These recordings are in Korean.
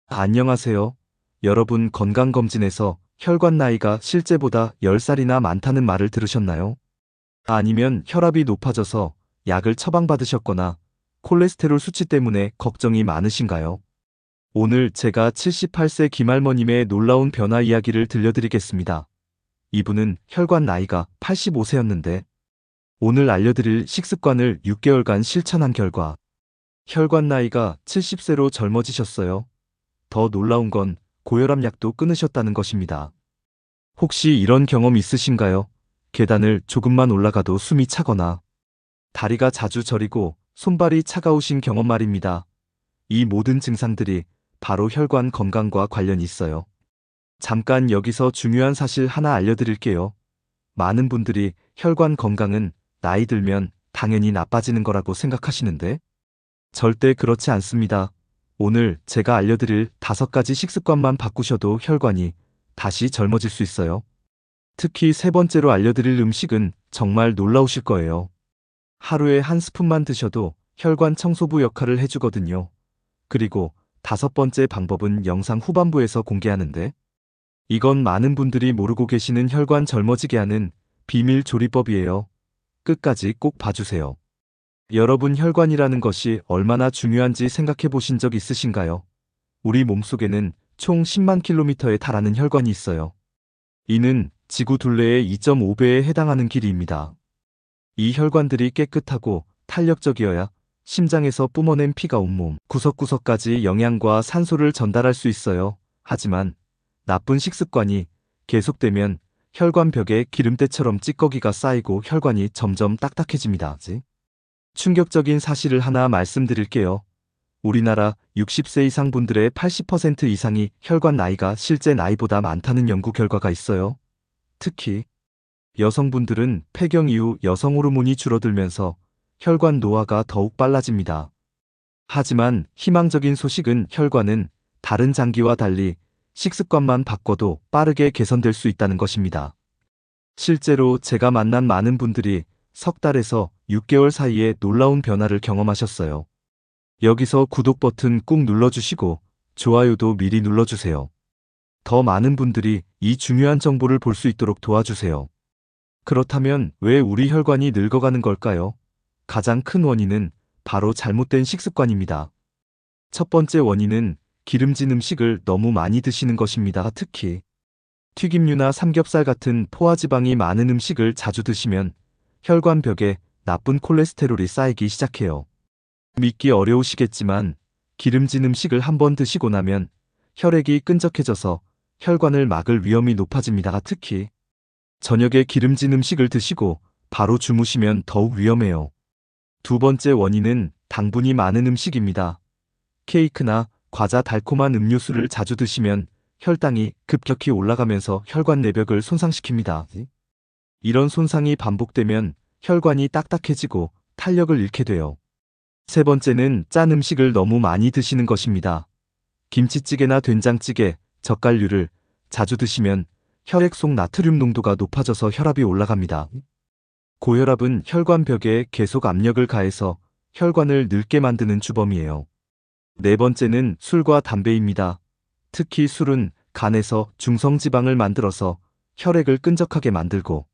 안녕하세요. 여러분 건강검진에서 혈관 나이가 실제보다 10살이나 많다는 말을 들으셨나요? 아니면 혈압이 높아져서 약을 처방받으셨거나 콜레스테롤 수치 때문에 걱정이 많으신가요? 오늘 제가 78세 김할머님의 놀라운 변화 이야기를 들려드리겠습니다. 이분은 혈관 나이가 85세였는데 오늘 알려드릴 식습관을 6개월간 실천한 결과 혈관 나이가 70세로 젊어지셨어요. 더 놀라운 건 고혈압 약도 끊으셨다는 것입니다. 혹시 이런 경험 있으신가요? 계단을 조금만 올라가도 숨이 차거나 다리가 자주 저리고 손발이 차가우신 경험 말입니다. 이 모든 증상들이 바로 혈관 건강과 관련이 있어요. 잠깐 여기서 중요한 사실 하나 알려드릴게요. 많은 분들이 혈관 건강은 나이 들면 당연히 나빠지는 거라고 생각하시는데 절대 그렇지 않습니다. 오늘 제가 알려드릴 5가지 식습관만 바꾸셔도 혈관이 다시 젊어질 수 있어요. 특히 세 번째로 알려드릴 음식은 정말 놀라우실 거예요. 하루에 한 스푼만 드셔도 혈관 청소부 역할을 해주거든요. 그리고 5번째 방법은 영상 후반부에서 공개하는데 이건 많은 분들이 모르고 계시는 혈관 젊어지게 하는 비밀 조리법이에요. 끝까지 꼭 봐주세요. 여러분 혈관이라는 것이 얼마나 중요한지 생각해 보신 적 있으신가요? 우리 몸속에는 총 10만 킬로미터에 달하는 혈관이 있어요. 이는 지구 둘레의 2.5배에 해당하는 길이입니다. 이 혈관들이 깨끗하고 탄력적이어야 심장에서 뿜어낸 피가 온몸 구석구석까지 영양과 산소를 전달할 수 있어요. 하지만 나쁜 식습관이 계속되면 혈관 벽에 기름때처럼 찌꺼기가 쌓이고 혈관이 점점 딱딱해집니다. 충격적인 사실을 하나 말씀드릴게요. 우리나라 60세 이상 분들의 80% 이상이 혈관 나이가 실제 나이보다 많다는 연구 결과가 있어요. 특히 여성분들은 폐경 이후 여성 호르몬이 줄어들면서 혈관 노화가 더욱 빨라집니다. 하지만 희망적인 소식은 혈관은 다른 장기와 달리 식습관만 바꿔도 빠르게 개선될 수 있다는 것입니다. 실제로 제가 만난 많은 분들이 석 달에서 6개월 사이에 놀라운 변화를 경험하셨어요. 여기서 구독 버튼 꾹 눌러주시고 좋아요도 미리 눌러주세요. 더 많은 분들이 이 중요한 정보를 볼 수 있도록 도와주세요. 그렇다면 왜 우리 혈관이 늙어가는 걸까요? 가장 큰 원인은 바로 잘못된 식습관입니다. 첫 번째 원인은 기름진 음식을 너무 많이 드시는 것입니다. 특히 튀김류나 삼겹살 같은 포화지방이 많은 음식을 자주 드시면 혈관 벽에 나쁜 콜레스테롤이 쌓이기 시작해요. 믿기 어려우시겠지만 기름진 음식을 한번 드시고 나면 혈액이 끈적해져서 혈관을 막을 위험이 높아집니다. 특히 저녁에 기름진 음식을 드시고 바로 주무시면 더욱 위험해요. 두 번째 원인은 당분이 많은 음식입니다. 케이크나 과자, 달콤한 음료수를 자주 드시면 혈당이 급격히 올라가면서 혈관 내벽을 손상시킵니다. 이런 손상이 반복되면 혈관이 딱딱해지고 탄력을 잃게 돼요. 세 번째는 짠 음식을 너무 많이 드시는 것입니다. 김치찌개나 된장찌개, 젓갈류를 자주 드시면 혈액 속 나트륨 농도가 높아져서 혈압이 올라갑니다. 고혈압은 혈관 벽에 계속 압력을 가해서 혈관을 늙게 만드는 주범이에요. 네 번째는 술과 담배입니다. 특히 술은 간에서 중성지방을 만들어서 혈액을 끈적하게 만들고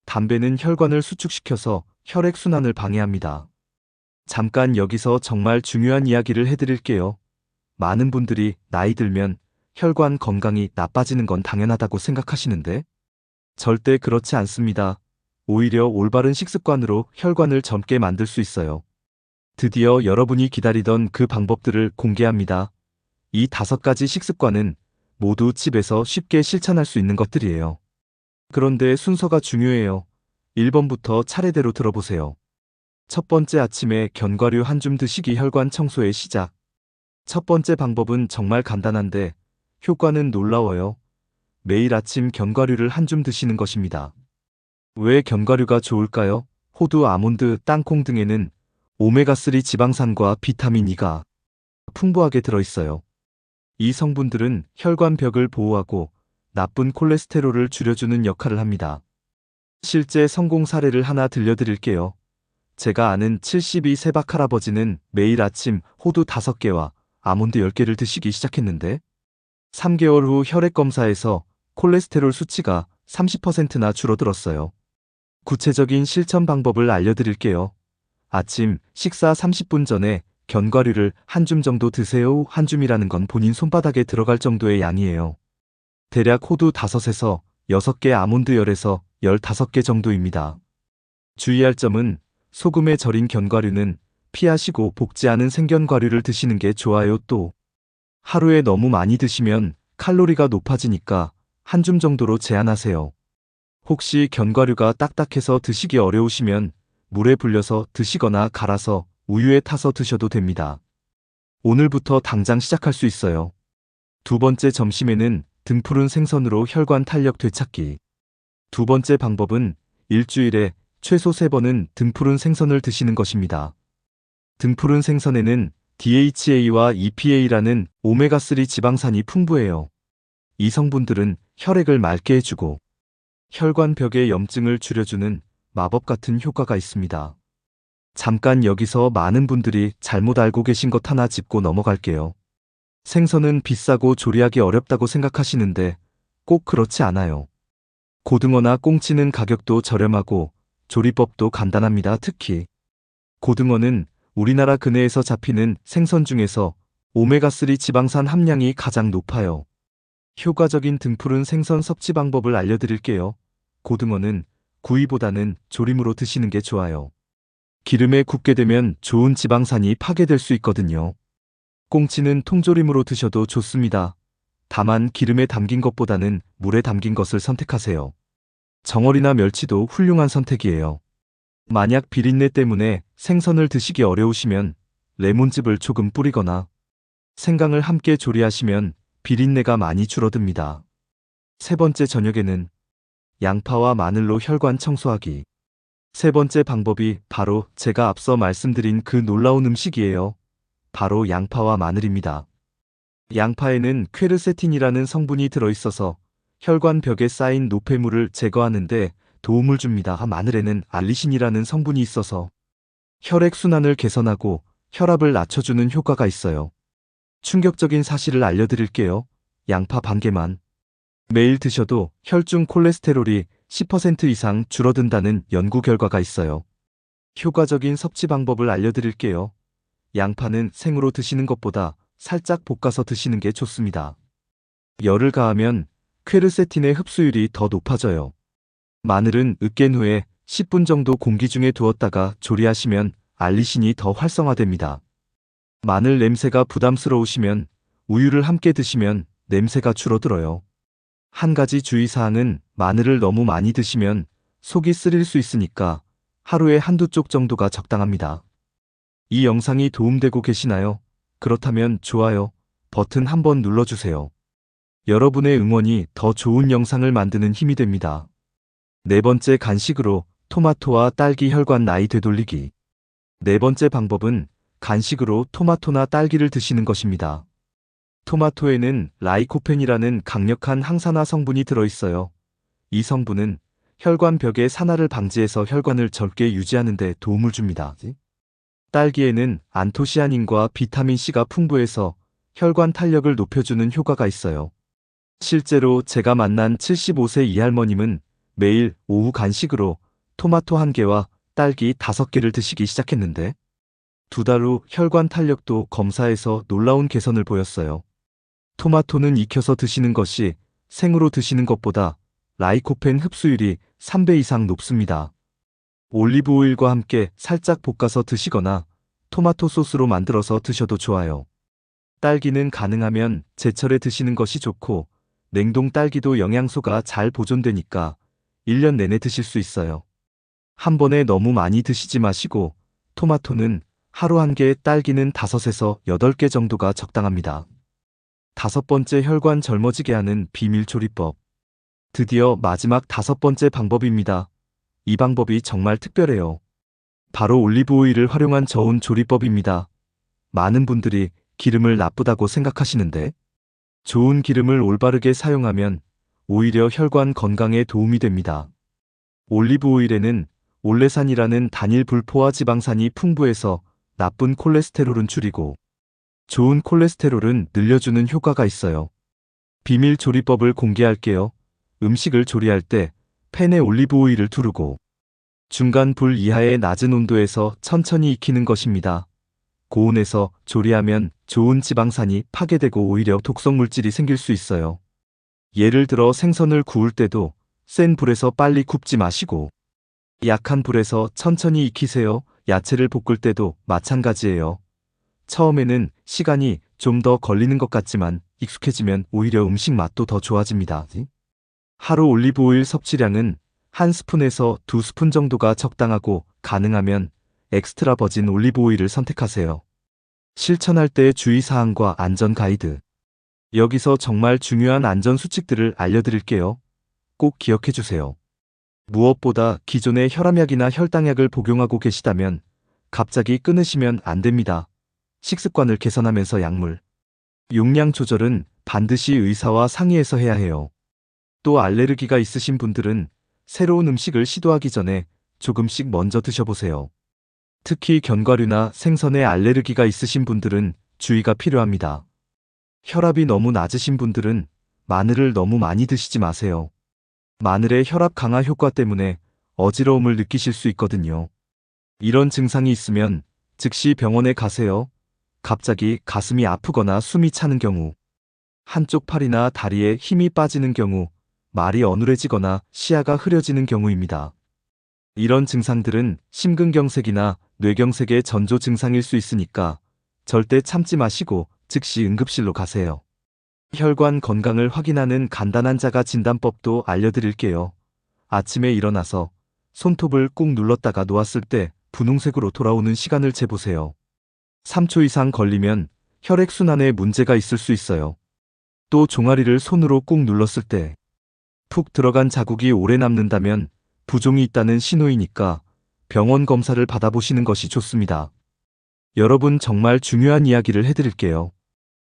담배는 혈관을 수축시켜서 혈액 순환을 방해합니다. 잠깐 여기서 정말 중요한 이야기를 해드릴게요. 많은 분들이 나이 들면 혈관 건강이 나빠지는 건 당연하다고 생각하시는데 절대 그렇지 않습니다. 오히려 올바른 식습관으로 혈관을 젊게 만들 수 있어요. 드디어 여러분이 기다리던 그 방법들을 공개합니다. 이 5가지 식습관은 모두 집에서 쉽게 실천할 수 있는 것들이에요. 그런데 순서가 중요해요. 1번부터 차례대로 들어보세요. 첫 번째, 아침에 견과류 한 줌 드시기. 혈관 청소의 시작. 첫 번째 방법은 정말 간단한데 효과는 놀라워요. 매일 아침 견과류를 한 줌 드시는 것입니다. 왜 견과류가 좋을까요? 호두, 아몬드, 땅콩 등에는 오메가3 지방산과 비타민 E가 풍부하게 들어있어요. 이 성분들은 혈관 벽을 보호하고 나쁜 콜레스테롤을 줄여주는 역할을 합니다. 실제 성공 사례를 하나 들려드릴게요. 제가 아는 72세 박할아버지는 매일 아침 호두 5개와 아몬드 10개를 드시기 시작했는데 3개월 후 혈액 검사에서 콜레스테롤 수치가 30%나 줄어들었어요. 구체적인 실천 방법을 알려드릴게요. 아침 식사 30분 전에 견과류를 한 줌 정도 드세요. 한 줌이라는 건 본인 손바닥에 들어갈 정도의 양이에요. 대략 호두 5에서 6개, 아몬드 10에서 15개 정도입니다. 주의할 점은 소금에 절인 견과류는 피하시고 볶지 않은 생견과류를 드시는 게 좋아요. 또 하루에 너무 많이 드시면 칼로리가 높아지니까 한 줌 정도로 제한하세요. 혹시 견과류가 딱딱해서 드시기 어려우시면 물에 불려서 드시거나 갈아서 우유에 타서 드셔도 됩니다. 오늘부터 당장 시작할 수 있어요. 두 번째, 점심에는 등푸른 생선으로 혈관 탄력 되찾기. 두 번째 방법은 일주일에 최소 3번은 등푸른 생선을 드시는 것입니다. 등푸른 생선에는 DHA와 EPA라는 오메가3 지방산이 풍부해요. 이 성분들은 혈액을 맑게 해주고 혈관벽의 염증을 줄여주는 마법 같은 효과가 있습니다. 잠깐 여기서 많은 분들이 잘못 알고 계신 것 하나 짚고 넘어갈게요. 생선은 비싸고 조리하기 어렵다고 생각하시는데 꼭 그렇지 않아요. 고등어나 꽁치는 가격도 저렴하고 조리법도 간단합니다. 특히 고등어는 우리나라 근해에서 잡히는 생선 중에서 오메가3 지방산 함량이 가장 높아요. 효과적인 등푸른 생선 섭취 방법을 알려드릴게요. 고등어는 구이보다는 조림으로 드시는 게 좋아요. 기름에 굽게 되면 좋은 지방산이 파괴될 수 있거든요. 꽁치는 통조림으로 드셔도 좋습니다. 다만 기름에 담긴 것보다는 물에 담긴 것을 선택하세요. 정어리나 멸치도 훌륭한 선택이에요. 만약 비린내 때문에 생선을 드시기 어려우시면 레몬즙을 조금 뿌리거나 생강을 함께 조리하시면 비린내가 많이 줄어듭니다. 세 번째, 저녁에는 양파와 마늘로 혈관 청소하기. 세 번째 방법이 바로 제가 앞서 말씀드린 그 놀라운 음식이에요. 바로 양파와 마늘입니다. 양파에는 퀘르세틴이라는 성분이 들어있어서 혈관벽에 쌓인 노폐물을 제거하는데 도움을 줍니다. 마늘에는 알리신이라는 성분이 있어서 혈액순환을 개선하고 혈압을 낮춰주는 효과가 있어요. 충격적인 사실을 알려드릴게요. 양파 반 개만 매일 드셔도 혈중 콜레스테롤이 10% 이상 줄어든다는 연구 결과가 있어요. 효과적인 섭취 방법을 알려드릴게요. 양파는 생으로 드시는 것보다 살짝 볶아서 드시는 게 좋습니다. 열을 가하면 퀘르세틴의 흡수율이 더 높아져요. 마늘은 으깬 후에 10분 정도 공기 중에 두었다가 조리하시면 알리신이 더 활성화됩니다. 마늘 냄새가 부담스러우시면 우유를 함께 드시면 냄새가 줄어들어요. 한 가지 주의사항은 마늘을 너무 많이 드시면 속이 쓰릴 수 있으니까 하루에 한두 쪽 정도가 적당합니다. 이 영상이 도움되고 계시나요? 그렇다면 좋아요 버튼 한번 눌러주세요. 여러분의 응원이 더 좋은 영상을 만드는 힘이 됩니다. 네 번째, 간식으로 토마토와 딸기 혈관 나이 되돌리기. 네 번째 방법은 간식으로 토마토나 딸기를 드시는 것입니다. 토마토에는 라이코펜이라는 강력한 항산화 성분이 들어있어요. 이 성분은 혈관벽의 산화를 방지해서 혈관을 젊게 유지하는 데 도움을 줍니다. 딸기에는 안토시아닌과 비타민C가 풍부해서 혈관 탄력을 높여주는 효과가 있어요. 실제로 제가 만난 75세 이 할머님은 매일 오후 간식으로 토마토 1개와 딸기 5개를 드시기 시작했는데 2달 후 혈관 탄력도 검사에서 놀라운 개선을 보였어요. 토마토는 익혀서 드시는 것이 생으로 드시는 것보다 라이코펜 흡수율이 3배 이상 높습니다. 올리브 오일과 함께 살짝 볶아서 드시거나 토마토 소스로 만들어서 드셔도 좋아요. 딸기는 가능하면 제철에 드시는 것이 좋고 냉동 딸기도 영양소가 잘 보존되니까 1년 내내 드실 수 있어요. 한 번에 너무 많이 드시지 마시고 토마토는 하루 1개, 딸기는 5에서 8개 정도가 적당합니다. 5번째, 혈관 젊어지게 하는 비밀 조리법. 드디어 마지막 5번째 방법입니다. 이 방법이 정말 특별해요. 바로 올리브 오일을 활용한 저온 조리법입니다. 많은 분들이 기름을 나쁘다고 생각하시는데 좋은 기름을 올바르게 사용하면 오히려 혈관 건강에 도움이 됩니다. 올리브 오일에는 올레산이라는 단일 불포화 지방산이 풍부해서 나쁜 콜레스테롤은 줄이고 좋은 콜레스테롤은 늘려주는 효과가 있어요. 비밀 조리법을 공개할게요. 음식을 조리할 때 팬에 올리브 오일을 두르고 중간 불 이하의 낮은 온도에서 천천히 익히는 것입니다. 고온에서 조리하면 좋은 지방산이 파괴되고 오히려 독성 물질이 생길 수 있어요. 예를 들어 생선을 구울 때도 센 불에서 빨리 굽지 마시고 약한 불에서 천천히 익히세요. 야채를 볶을 때도 마찬가지예요. 처음에는 시간이 좀 더 걸리는 것 같지만 익숙해지면 오히려 음식 맛도 더 좋아집니다. 하루 올리브 오일 섭취량은 1스푼에서 2스푼 정도가 적당하고 가능하면 엑스트라 버진 올리브 오일을 선택하세요. 실천할 때 주의사항과 안전 가이드. 여기서 정말 중요한 안전 수칙들을 알려드릴게요. 꼭 기억해 주세요. 무엇보다 기존의 혈압약이나 혈당약을 복용하고 계시다면 갑자기 끊으시면 안 됩니다. 식습관을 개선하면서 약물, 용량 조절은 반드시 의사와 상의해서 해야 해요. 또 알레르기가 있으신 분들은 새로운 음식을 시도하기 전에 조금씩 먼저 드셔보세요. 특히 견과류나 생선에 알레르기가 있으신 분들은 주의가 필요합니다. 혈압이 너무 낮으신 분들은 마늘을 너무 많이 드시지 마세요. 마늘의 혈압 강화 효과 때문에 어지러움을 느끼실 수 있거든요. 이런 증상이 있으면 즉시 병원에 가세요. 갑자기 가슴이 아프거나 숨이 차는 경우, 한쪽 팔이나 다리에 힘이 빠지는 경우, 말이 어눌해지거나 시야가 흐려지는 경우입니다. 이런 증상들은 심근경색이나 뇌경색의 전조 증상일 수 있으니까 절대 참지 마시고 즉시 응급실로 가세요. 혈관 건강을 확인하는 간단한 자가 진단법도 알려드릴게요. 아침에 일어나서 손톱을 꾹 눌렀다가 놓았을 때 분홍색으로 돌아오는 시간을 재보세요. 3초 이상 걸리면 혈액순환에 문제가 있을 수 있어요. 또 종아리를 손으로 꾹 눌렀을 때 푹 들어간 자국이 오래 남는다면 부종이 있다는 신호이니까 병원 검사를 받아보시는 것이 좋습니다. 여러분 정말 중요한 이야기를 해드릴게요.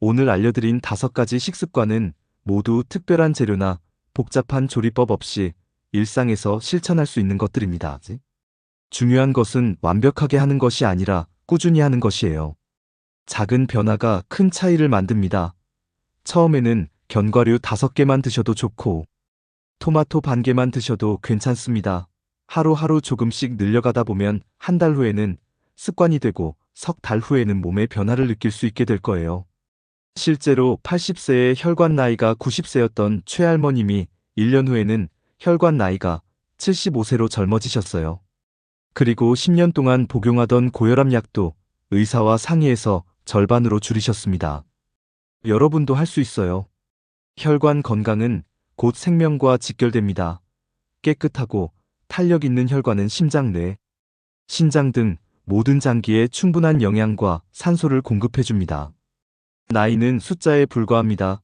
오늘 알려드린 5가지 식습관은 모두 특별한 재료나 복잡한 조리법 없이 일상에서 실천할 수 있는 것들입니다. 중요한 것은 완벽하게 하는 것이 아니라 꾸준히 하는 것이에요. 작은 변화가 큰 차이를 만듭니다. 처음에는 견과류 5개만 드셔도 좋고 토마토 반 개만 드셔도 괜찮습니다. 하루하루 조금씩 늘려가다 보면 한 달 후에는 습관이 되고 석 달 후에는 몸의 변화를 느낄 수 있게 될 거예요. 실제로 80세의 혈관 나이가 90세였던 최할머님이 1년 후에는 혈관 나이가 75세로 젊어지셨어요. 그리고 10년 동안 복용하던 고혈압 약도 의사와 상의해서 절반으로 줄이셨습니다. 여러분도 할 수 있어요. 혈관 건강은 곧 생명과 직결됩니다. 깨끗하고 탄력 있는 혈관은 심장, 뇌, 신장 등 모든 장기에 충분한 영양과 산소를 공급해줍니다. 나이는 숫자에 불과합니다.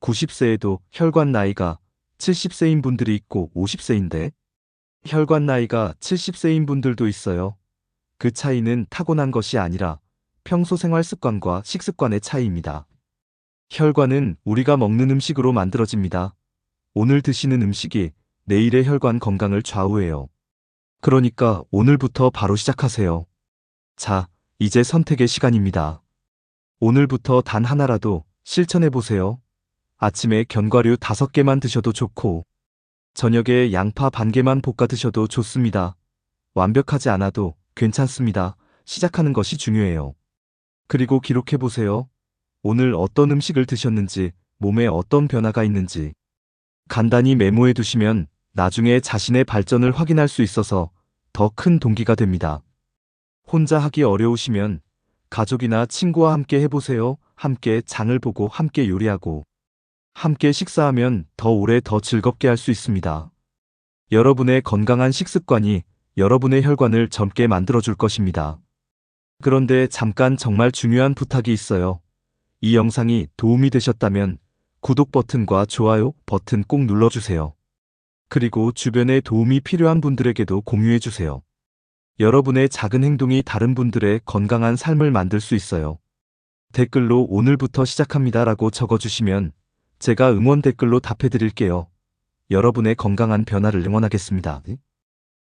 90세에도 혈관 나이가 70세인 분들이 있고 50세인데 혈관 나이가 70세인 분들도 있어요. 그 차이는 타고난 것이 아니라 평소 생활 습관과 식습관의 차이입니다. 혈관은 우리가 먹는 음식으로 만들어집니다. 오늘 드시는 음식이 내일의 혈관 건강을 좌우해요. 그러니까 오늘부터 바로 시작하세요. 자, 이제 선택의 시간입니다. 오늘부터 단 하나라도 실천해보세요. 아침에 견과류 5개만 드셔도 좋고 저녁에 양파 반 개만 볶아 드셔도 좋습니다. 완벽하지 않아도 괜찮습니다. 시작하는 것이 중요해요. 그리고 기록해보세요. 오늘 어떤 음식을 드셨는지, 몸에 어떤 변화가 있는지 간단히 메모해 두시면 나중에 자신의 발전을 확인할 수 있어서 더 큰 동기가 됩니다. 혼자 하기 어려우시면 가족이나 친구와 함께 해보세요. 함께 장을 보고 함께 요리하고 함께 식사하면 더 오래 더 즐겁게 할 수 있습니다. 여러분의 건강한 식습관이 여러분의 혈관을 젊게 만들어줄 것입니다. 그런데 잠깐 정말 중요한 부탁이 있어요. 이 영상이 도움이 되셨다면 구독 버튼과 좋아요 버튼 꼭 눌러주세요. 그리고 주변에 도움이 필요한 분들에게도 공유해주세요. 여러분의 작은 행동이 다른 분들의 건강한 삶을 만들 수 있어요. 댓글로 오늘부터 시작합니다 라고 적어주시면 제가 응원 댓글로 답해드릴게요. 여러분의 건강한 변화를 응원하겠습니다.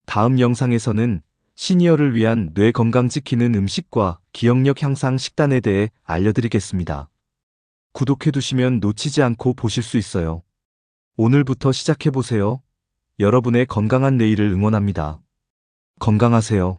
다음 영상에서는 시니어를 위한 뇌 건강 지키는 음식과 기억력 향상 식단에 대해 알려드리겠습니다. 구독해두시면 놓치지 않고 보실 수 있어요. 오늘부터 시작해보세요. 여러분의 건강한 내일을 응원합니다. 건강하세요.